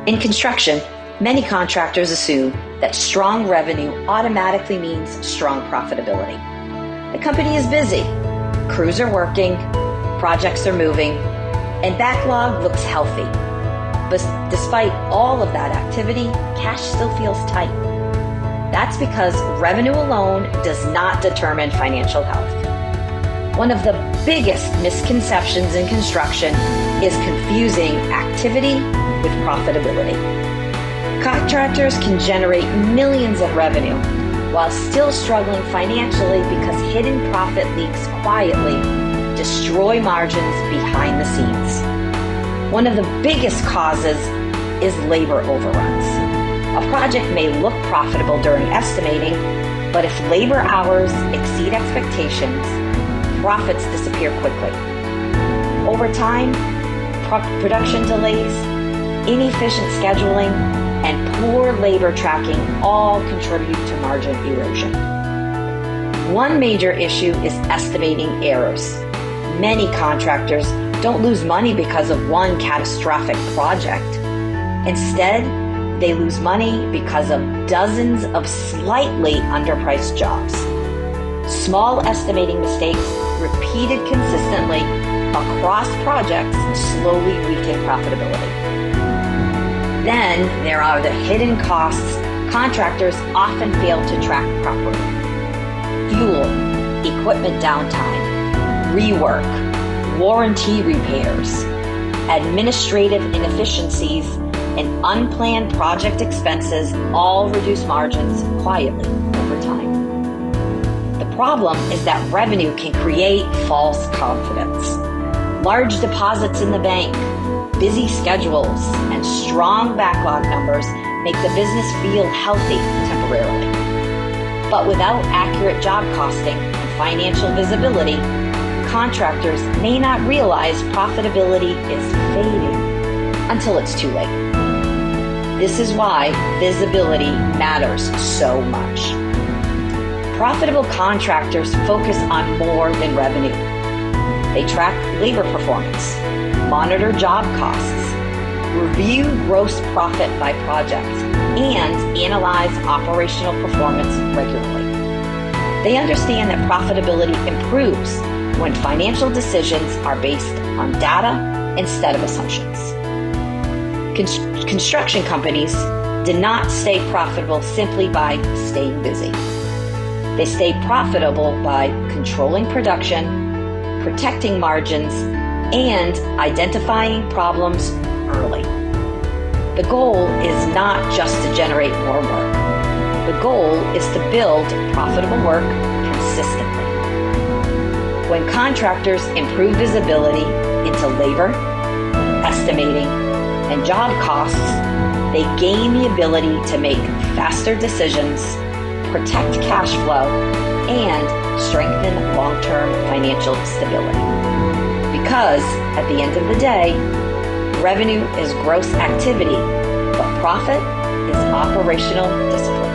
In construction, many contractors assume that strong revenue automatically means strong profitability. The company is busy, crews are working, projects are moving, and backlog looks healthy. But despite all of that activity, cash still feels tight. That's because revenue alone does not determine financial health. One of the biggest misconceptions in construction is confusing activity with profitability. Contractors can generate millions of revenue while still struggling financially because hidden profit leaks quietly destroy margins behind the scenes. One of the biggest causes is labor overruns. A project may look profitable during estimating, but if labor hours exceed expectations, profits disappear quickly. Over time, production delays, inefficient scheduling, and poor labor tracking all contribute to margin erosion. One major issue is estimating errors. Many contractors don't lose money because of one catastrophic project. Instead, they lose money because of dozens of slightly underpriced jobs. Small estimating mistakes repeated consistently across projects slowly weaken profitability. Then there are the hidden costs contractors often fail to track properly. Fuel, equipment downtime, rework, warranty repairs, administrative inefficiencies, and unplanned project expenses all reduce margins quietly over time. The problem is that revenue can create false confidence. Large deposits in the bank, busy schedules, and strong backlog numbers make the business feel healthy temporarily. But without accurate job costing and financial visibility, contractors may not realize profitability is fading until it's too late. This is why visibility matters so much. Profitable contractors focus on more than revenue. They track labor performance, monitor job costs, review gross profit by project, and analyze operational performance regularly. They understand that profitability improves when financial decisions are based on data instead of assumptions. Construction companies do not stay profitable simply by staying busy. They stay profitable by controlling production, protecting margins, and identifying problems early. The goal is not just to generate more work. The goal is to build profitable work consistently. When contractors improve visibility into labor, estimating, and job costs, they gain the ability to make faster decisions, protect cash flow, and strengthen long-term financial stability. Because at the end of the day, revenue is gross activity, but profit is operational discipline.